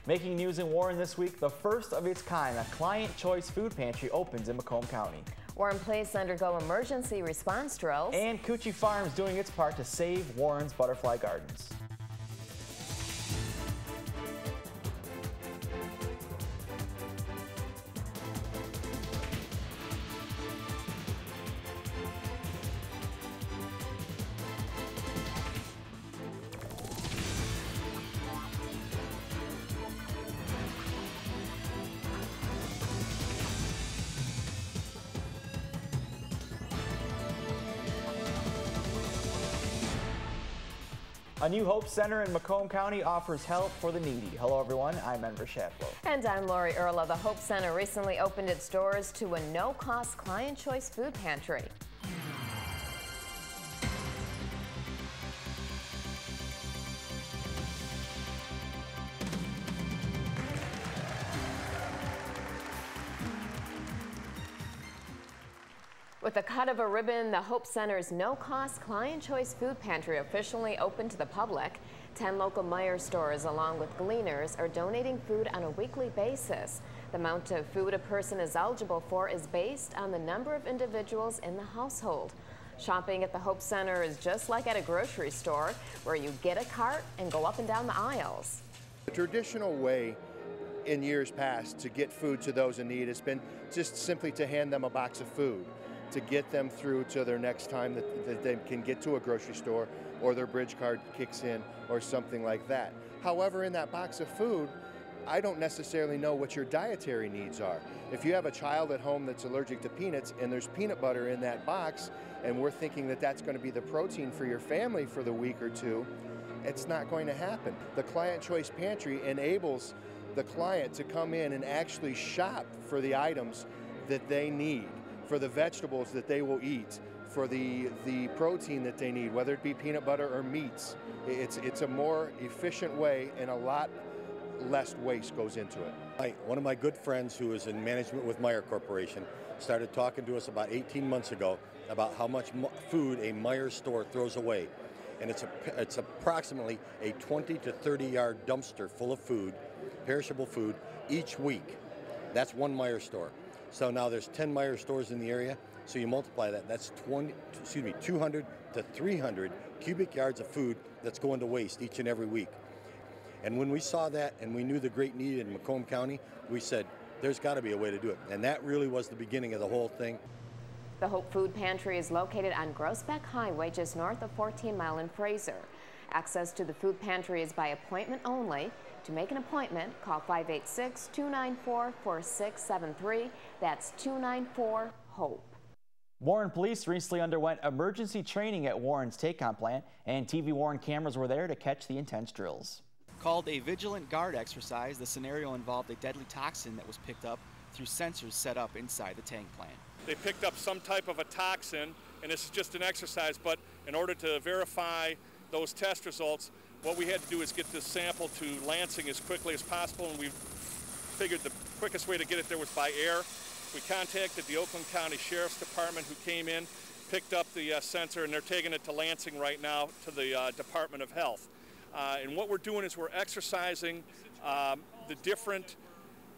Making news in Warren this week, the first of its kind, a client choice food pantry opens in Macomb County. Warren Police undergo emergency response drills. And Coochie Farms doing its part to save Warren's butterfly gardens. A new Hope Center in Macomb County offers help for the needy. Hello everyone, I'm Enver Shaplow. And I'm Lori Erla. The Hope Center recently opened its doors to a no-cost client choice food pantry. With the cut of a ribbon, the Hope Center's no-cost client choice food pantry officially opened to the public. 10 local Meijer stores along with Gleaners are donating food on a weekly basis. The amount of food a person is eligible for is based on the number of individuals in the household. Shopping at the Hope Center is just like at a grocery store, where you get a cart and go up and down the aisles. The traditional way in years past to get food to those in need has been just simply to hand them a box of food, to get them through to their next time that they can get to a grocery store, or their bridge card kicks in or something like that. However, in that box of food, I don't necessarily know what your dietary needs are. If you have a child at home that's allergic to peanuts and there's peanut butter in that box, and we're thinking that that's going to be the protein for your family for the week or two, it's not going to happen. The Client Choice Pantry enables the client to come in and actually shop for the items that they need, for the vegetables that they will eat, for the protein that they need, whether it be peanut butter or meats. It's a more efficient way, and a lot less waste goes into it. One of my good friends who is in management with Meijer Corporation started talking to us about 18 months ago about how much food a Meijer store throws away. And it's approximately a 20 to 30 yard dumpster full of food, perishable food, each week. That's one Meijer store. So now there's 10 Meijer stores in the area, so you multiply that, that's 200 to 300 cubic yards of food that's going to waste each and every week. And when we saw that and we knew the great need in Macomb County, we said, there's got to be a way to do it. And that really was the beginning of the whole thing. The Hope Food Pantry is located on Groesbeck Highway, just north of 14 Mile in Fraser. Access to the food pantry is by appointment only. To make an appointment, call 586-294-4673. That's 294-HOPE. Warren Police recently underwent emergency training at Warren's Take-On plant, and TV Warren cameras were there to catch the intense drills. Called a Vigilant Guard exercise, the scenario involved a deadly toxin that was picked up through sensors set up inside the tank plant. They picked up some type of a toxin, and this is just an exercise, but in order to verify those test results, what we had to do is get this sample to Lansing as quickly as possible, and we figured the quickest way to get it there was by air. We contacted the Oakland County Sheriff's Department, who came in, picked up the sensor, and they're taking it to Lansing right now to the Department of Health. And what we're doing is we're exercising the different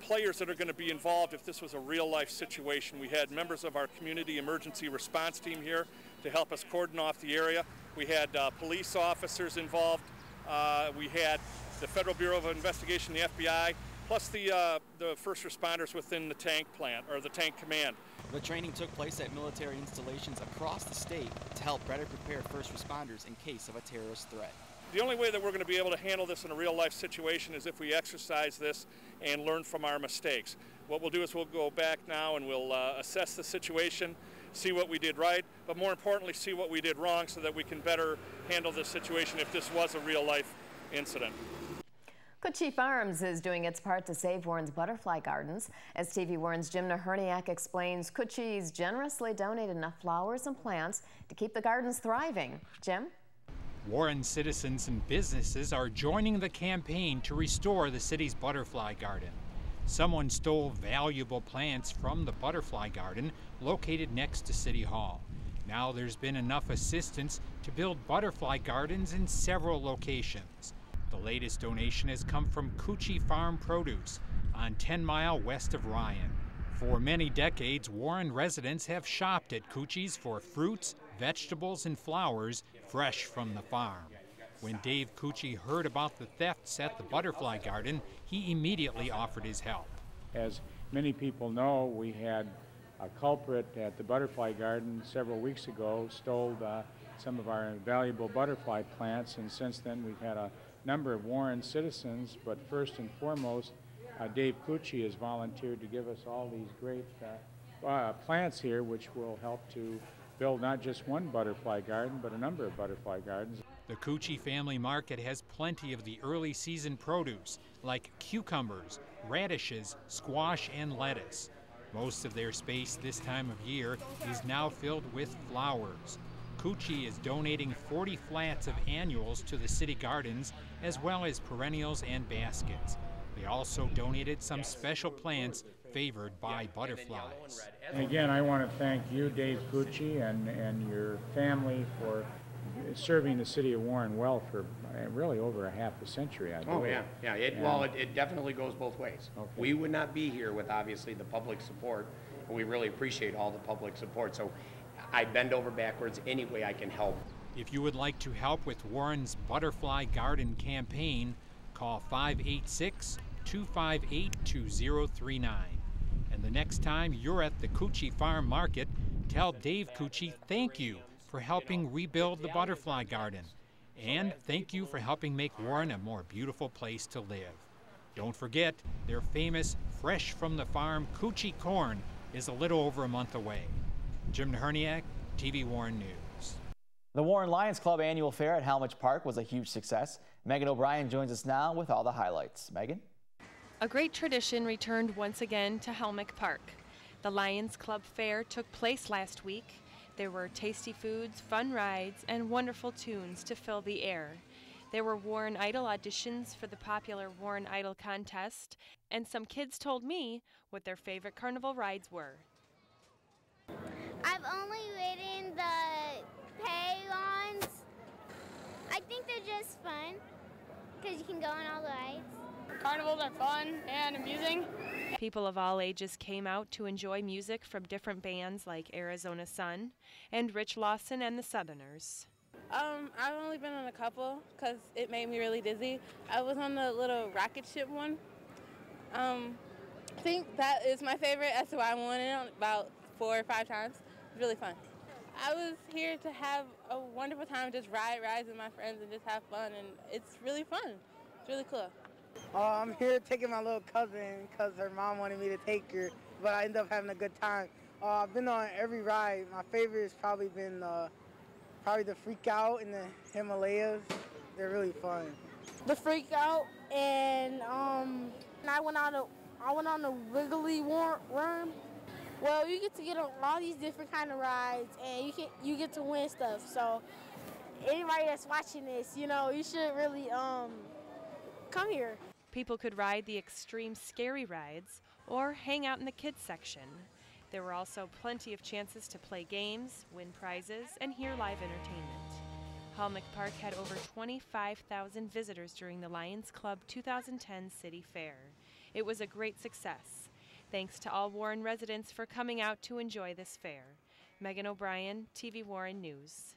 players that are going to be involved if this was a real-life situation. We had members of our community emergency response team here to help us cordon off the area. We had police officers involved. We had the Federal Bureau of Investigation, the FBI, plus the first responders within the tank plant, or the tank command. The training took place at military installations across the state to help better prepare first responders in case of a terrorist threat. The only way that we're going to be able to handle this in a real-life situation is if we exercise this and learn from our mistakes. What we'll do is we'll go back now and we'll assess the situation, see what we did right, but more importantly, see what we did wrong so that we can better handle this situation if this was a real-life incident. Coochie Farms is doing its part to save Warren's butterfly gardens. As TV Warren's Jim Naherniak explains, Coochie's generously donated enough flowers and plants to keep the gardens thriving. Jim? Warren citizens and businesses are joining the campaign to restore the city's butterfly garden. Someone stole valuable plants from the butterfly garden located next to City Hall. Now there's been enough assistance to build butterfly gardens in several locations. The latest donation has come from Coochie Farm Produce on 10 Mile west of Ryan. For many decades, Warren residents have shopped at Coochie's for fruits, vegetables, and flowers fresh from the farm. When Dave Coochie heard about the thefts at the Butterfly Garden, he immediately offered his help. As many people know, we had a culprit at the Butterfly Garden several weeks ago, stole some of our valuable butterfly plants, and since then we've had a number of Warren citizens, but first and foremost, Dave Coochie has volunteered to give us all these great plants here, which will help to build not just one butterfly garden, but a number of butterfly gardens. The Coochie Family Market has plenty of the early season produce, like cucumbers, radishes, squash, and lettuce. Most of their space this time of year is now filled with flowers. Coochie is donating 40 flats of annuals to the city gardens, as well as perennials and baskets. They also donated some special plants favored by butterflies. And again, I want to thank you, Dave Coochie, and your family for serving the city of Warren well for really over a half a century, I believe. Oh, yeah. It definitely goes both ways. Okay. We would not be here with, obviously, the public support, and we really appreciate all the public support. So I bend over backwards any way I can help. If you would like to help with Warren's Butterfly Garden campaign, call 586-258-2039. And the next time you're at the Coochie Farm Market, tell Dave Coochie thank you for helping rebuild the Butterfly Garden. And thank you for helping make Warren a more beautiful place to live. Don't forget, their famous fresh from the farm Coochie corn is a little over a month away. Jim Herniak, TV Warren News. The Warren Lions Club annual fair at Halmich Park was a huge success. Megan O'Brien joins us now with all the highlights. Megan? A great tradition returned once again to Halmich Park. The Lions Club Fair took place last week. There were tasty foods, fun rides, and wonderful tunes to fill the air. There were Warren Idol auditions for the popular Warren Idol contest, and some kids told me what their favorite carnival rides were. I've only ridden the pay-ons. I think they're just fun because you can go on all the rides. Carnivals are fun and amusing. People of all ages came out to enjoy music from different bands like Arizona Sun and Rich Lawson and the Southerners. I've only been on a couple because it made me really dizzy. I was on the little rocket ship one. I think that is my favorite. That's why I won it about 4 or 5 times. It was really fun. I was here to have a wonderful time, just ride rides with my friends and just have fun, and it's really fun. It's really cool. I'm here taking my little cousin because her mom wanted me to take her, but I ended up having a good time. I've been on every ride. My favorite has probably been the Freak Out in the Himalayas. They're really fun. The Freak Out, and I went on the Wiggly Worm. Well, you get to get on all these different kind of rides, and you get to win stuff. So anybody that's watching this, you should really come here. People could ride the extreme scary rides or hang out in the kids section. There were also plenty of chances to play games, win prizes, and hear live entertainment. Halmich Park had over 25,000 visitors during the Lions Club 2010 City Fair. It was a great success. Thanks to all Warren residents for coming out to enjoy this fair. Megan O'Brien, TV Warren News.